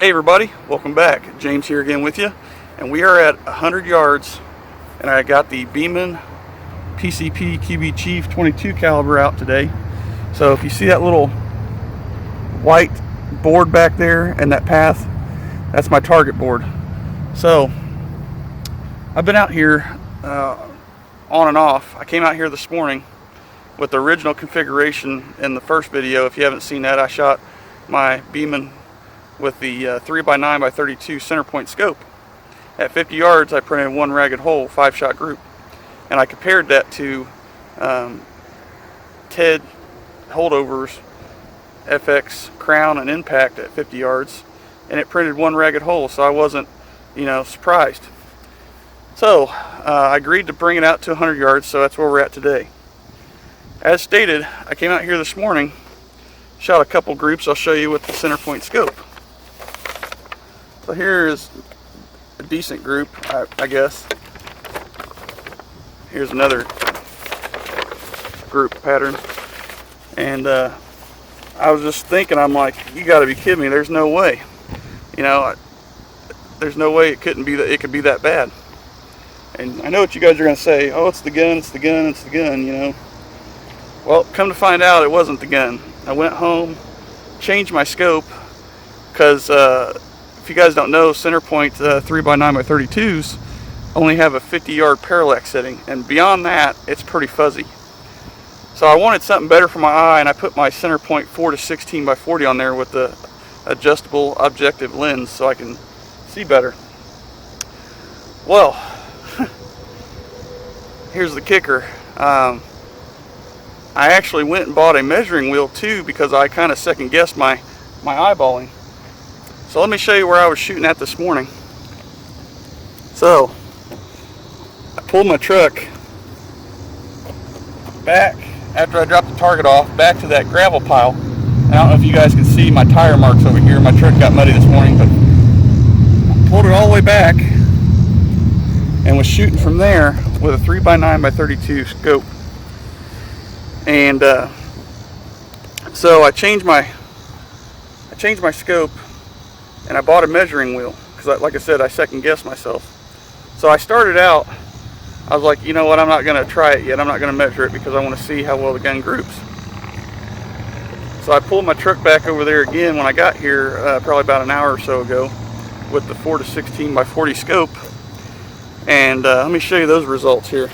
Hey everybody, welcome back. James here again with you, and we are at 100 yards, and I got the Beeman PCP QB Chief 22 caliber out today. So if you see that little white board back there and that path, that's my target board. So I've been out here on and off. I came out here this morning with the original configuration in the first video. If you haven't seen that, I shot my Beeman with the 3x9x32 Centerpoint scope. At 50 yards I printed one ragged hole, 5-shot group, and I compared that to TED holdovers FX Crown and Impact at 50 yards, and it printed one ragged hole, so I wasn't surprised. So I agreed to bring it out to 100 yards, so that's where we're at today. As stated, I came out here this morning, shot a couple groups I'll show you with the Centerpoint scope. So here is a decent group, I guess. Here's another group pattern. And I was just thinking, I'm like, you gotta be kidding me, there's no way. There's no way it could be that bad. And I know what you guys are gonna say, oh, it's the gun, it's the gun, it's the gun, Well, come to find out, it wasn't the gun. I went home, changed my scope, because if you guys don't know, Centerpoint 3x9x32s only have a 50-yard parallax setting, and beyond that, it's pretty fuzzy. So I wanted something better for my eye, and I put my Centerpoint 4-16x40 on there with the adjustable objective lens so I can see better. Well, here's the kicker. I actually went and bought a measuring wheel too, because I kind of second-guessed my eyeballing. So let me show you where I was shooting at this morning. So I pulled my truck back after I dropped the target off, back to that gravel pile. And I don't know if you guys can see my tire marks over here. My truck got muddy this morning, but I pulled it all the way back and was shooting from there with a 3x9x32 scope. And so I changed my scope, and I bought a measuring wheel because, like I said, I second guessed myself. So I started out, I was like, you know what, I'm not going to try it yet. I'm not going to measure it because I want to see how well the gun groups. So I pulled my truck back over there again when I got here, probably about an hour or so ago, with the 4-16x40 scope. And let me show you those results here.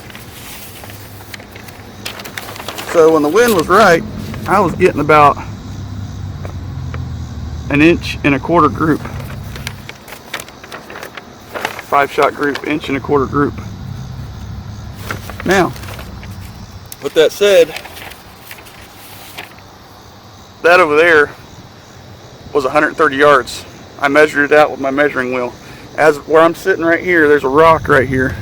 So when the wind was right, I was getting about 1.25 inch group. 5-shot group, 1.25 inch group. Now, with that said, that over there was 130 yards. I measured it out with my measuring wheel. As where I'm sitting right here, there's a rock right here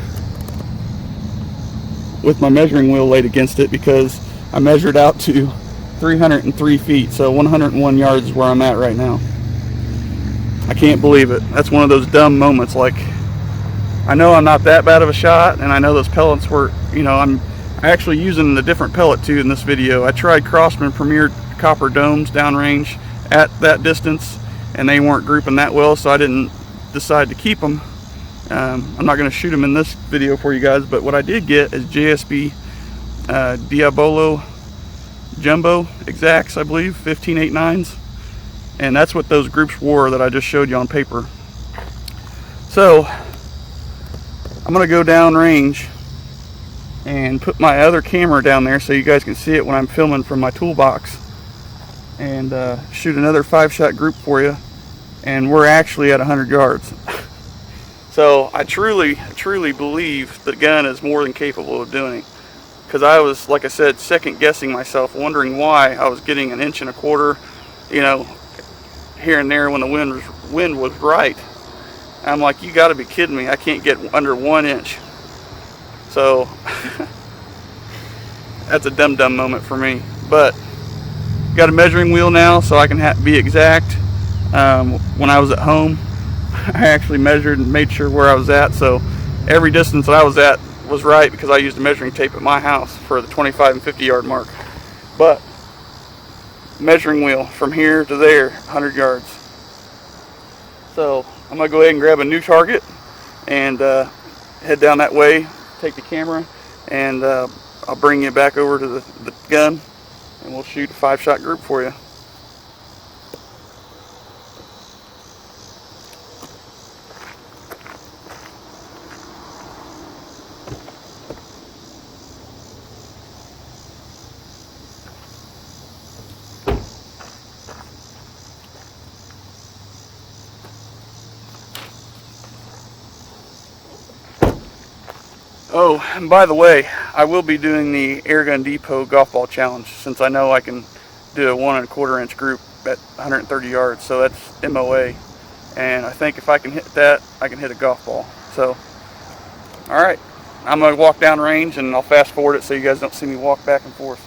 with my measuring wheel laid against it, because I measured out to 303 feet, so 101 yards is where I'm at right now. I can't believe it. That's one of those dumb moments. Like, I know I'm not that bad of a shot, and I know those pellets were, I'm actually using a different pellet too in this video. I tried Crossman Premier copper domes downrange at that distance, and they weren't grouping that well, so I didn't decide to keep them. I'm not going to shoot them in this video for you guys, but what I did get is JSB Diabolo Jumbo exacts, I believe, 15.89s, and that's what those groups were that I just showed you on paper. So I'm going to go down range and put my other camera down there so you guys can see it when I'm filming from my toolbox, and shoot another 5-shot group for you, and we're actually at 100 yards. So I truly believe the gun is more than capable of doing it. Because I was, like I said, second guessing myself, wondering why I was getting 1.25 inches, here and there when the wind was right. I'm like, you got to be kidding me! I can't get under 1 inch. So that's a dumb moment for me. But got a measuring wheel now, so I can be exact. When I was at home, I actually measured and made sure where I was at. So every distance that I was at was right, because I used a measuring tape at my house for the 25 and 50 yard mark. But measuring wheel from here to there, 100 yards. So I'm gonna go ahead and grab a new target and head down that way, take the camera, and I'll bring you back over to the gun, and we'll shoot a 5-shot group for you. Oh, and by the way, I will be doing the Airgun Depot golf ball challenge, since I know I can do a 1 1/4 inch group at 130 yards, so that's MOA. And I think if I can hit that, I can hit a golf ball. So, all right, I'm gonna walk down range and I'll fast forward it so you guys don't see me walk back and forth.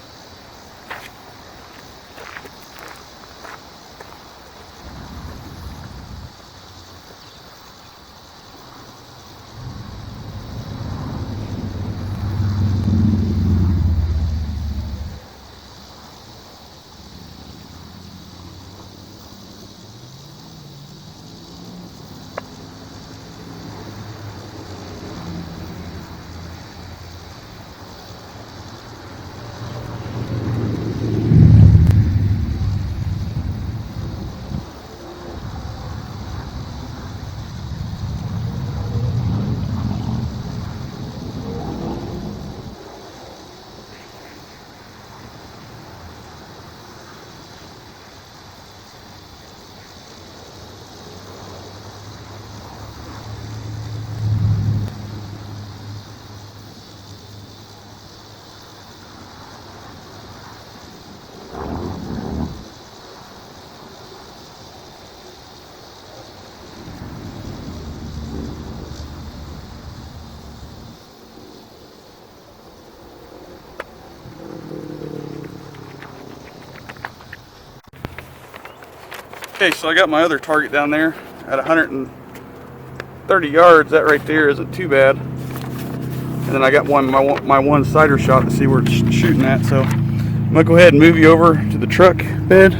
Okay, so I got my other target down there at 130 yards. That right there isn't too bad. And then I got my one sighter shot to see where it's shooting at. So I'm gonna go ahead and move you over to the truck bed.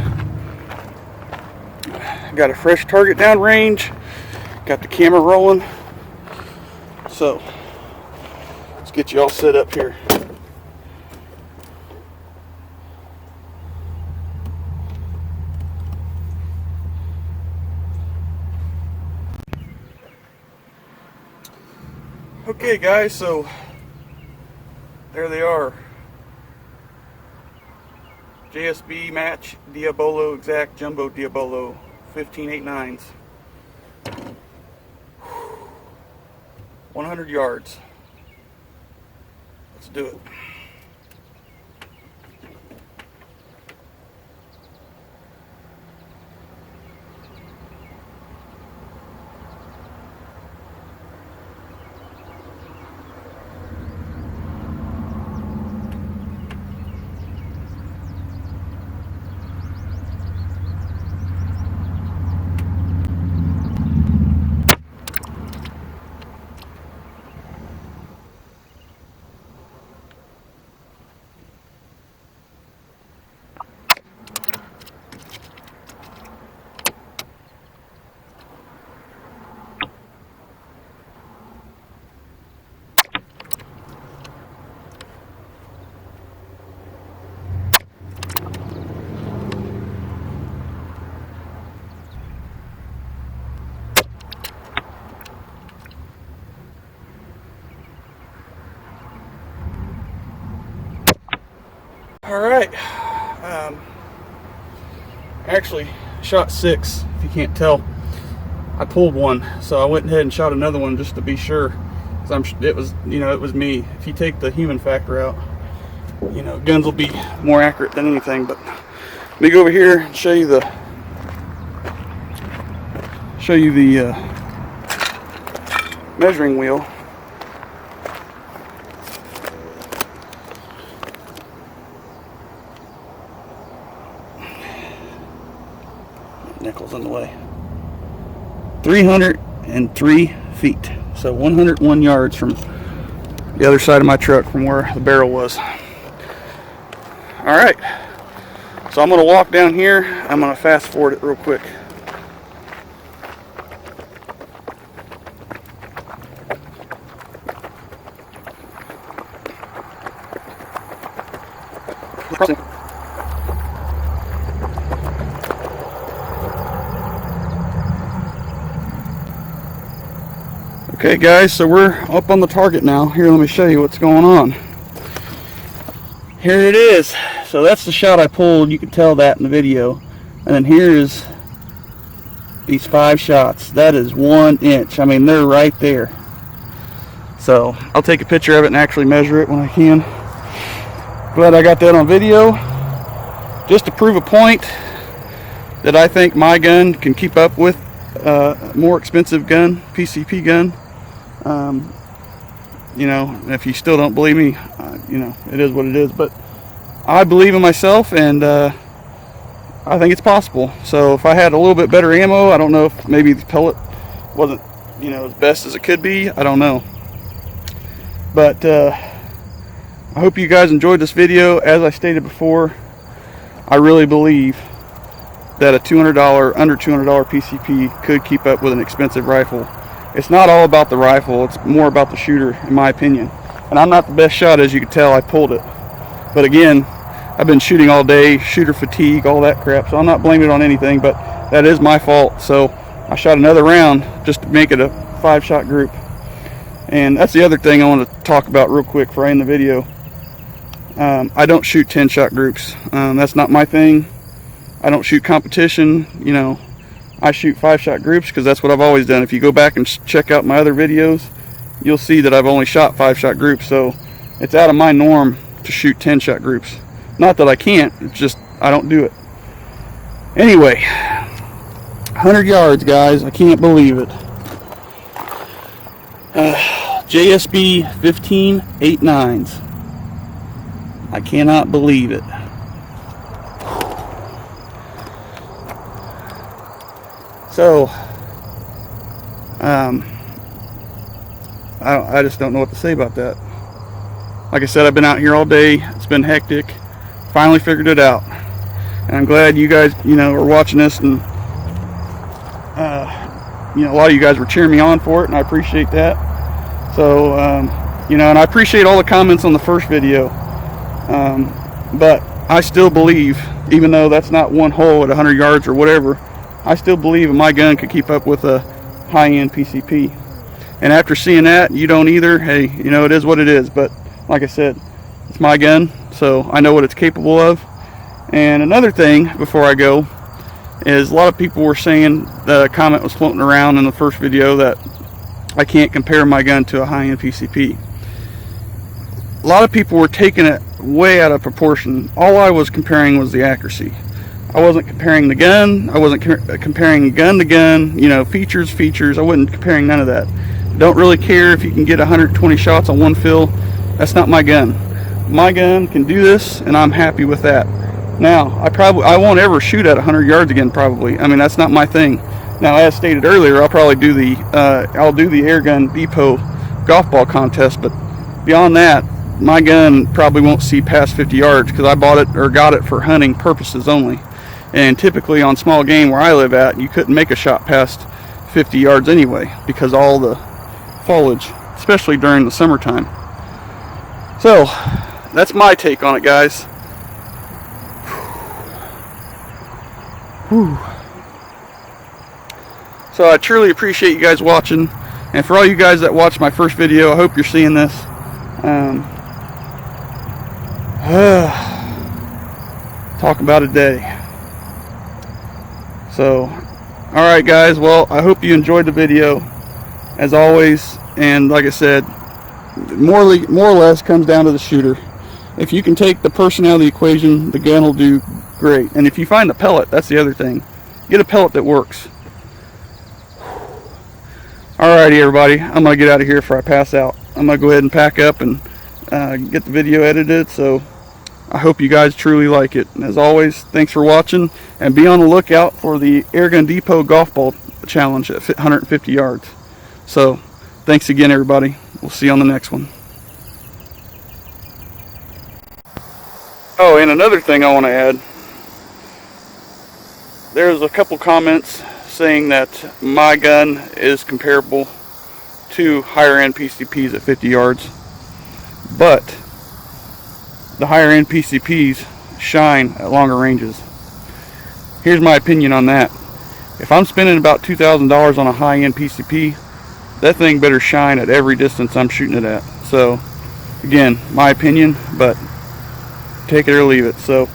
Got a fresh target down range. Got the camera rolling. So let's get you all set up here. Okay guys, so there they are. JSB match Diabolo exact jumbo Diabolo 15.89s. 100 yards. Let's do it. All right, actually shot 6, if you can't tell. I pulled one, so I went ahead and shot another one just to be sure. It was me. If you take the human factor out, guns will be more accurate than anything. But let me go over here and show you the measuring wheel. Nickels in the way. 303 feet. So 101 yards from the other side of my truck from where the barrel was. Alright. So I'm going to walk down here. I'm going to fast forward it real quick. Okay guys, so we're up on the target now. Here, let me show you what's going on. Here it is. So that's the shot I pulled. You can tell that in the video. And then here's these 5 shots. That is 1 inch. I mean, they're right there. So I'll take a picture of it and actually measure it when I can. Glad I got that on video, just to prove a point that I think my gun can keep up with a more expensive gun, PCP gun. You know, if you still don't believe me, you know, it is what it is. But I believe in myself, and I think it's possible. So if I had a little bit better ammo, I don't know if maybe the pellet wasn't, you know, as best as it could be. I don't know. But I hope you guys enjoyed this video. As I stated before, I really believe that a $200, under $200 PCP could keep up with an expensive rifle. It's not all about the rifle, it's more about the shooter, in my opinion. And I'm not the best shot, as you can tell. I pulled it. But again, I've been shooting all day, shooter fatigue, all that crap. So I'm not blaming it on anything, but that is my fault. So I shot another round just to make it a 5-shot group. And that's the other thing I want to talk about real quick before I end the video. I don't shoot 10-shot groups. That's not my thing. I don't shoot competition. You know, I shoot 5-shot groups because that's what I've always done. If you go back and check out my other videos, you'll see that I've only shot 5-shot groups. So it's out of my norm to shoot 10-shot groups. Not that I can't, it's just I don't do it. Anyway, 100 yards, guys. I can't believe it. JSB 15.89s. I cannot believe it. So, I just don't know what to say about that. Like I said, I've been out here all day. It's been hectic. Finally figured it out. And I'm glad you guys, you know, are watching this, and you know, a lot of you guys were cheering me on for it, and I appreciate that. So, you know, and I appreciate all the comments on the first video. But I still believe, even though that's not one hole at 100 yards or whatever, I still believe my gun could keep up with a high-end PCP. And after seeing that, you don't either. Hey, you know, it is what it is. But like I said, it's my gun, so I know what it's capable of. And another thing before I go is, a lot of people were saying, the comment was floating around in the first video, that I can't compare my gun to a high-end PCP. A lot of people were taking it way out of proportion. All I was comparing was the accuracy. I wasn't comparing the gun. I wasn't comparing gun to gun, you know, features. I wasn't comparing none of that. Don't really care if you can get 120 shots on one fill. That's not my gun. My gun can do this, and I'm happy with that. Now, I won't ever shoot at 100 yards again, probably. I mean, that's not my thing. Now, as stated earlier, I'll probably do the Air Gun Depot golf ball contest, but beyond that, my gun probably won't see past 50 yards, because I bought it or got it for hunting purposes only. And typically on small game where I live at, you couldn't make a shot past 50 yards anyway, because all the foliage, especially during the summertime. So that's my take on it, guys. Whew. So I truly appreciate you guys watching, and for all you guys that watched my first video, I hope you're seeing this. Talk about a day. So, alright guys, well, I hope you enjoyed the video, as always. And like I said, more or less comes down to the shooter. If you can take the person out of the equation, the gun will do great. And if you find a pellet, that's the other thing. Get a pellet that works. Alrighty everybody, I'm going to get out of here before I pass out. I'm going to go ahead and pack up and get the video edited. So I hope you guys truly like it. And as always, thanks for watching, and be on the lookout for the Air Gun Depot golf ball challenge at 150 yards. So thanks again everybody. We'll see you on the next one. Oh, and another thing I want to add. There's a couple comments saying that my gun is comparable to higher end PCPs at 50 yards. But the higher end PCPs shine at longer ranges. Here's my opinion on that. If I'm spending about $2,000 on a high-end PCP, that thing better shine at every distance I'm shooting it at. So again, my opinion, but take it or leave it. So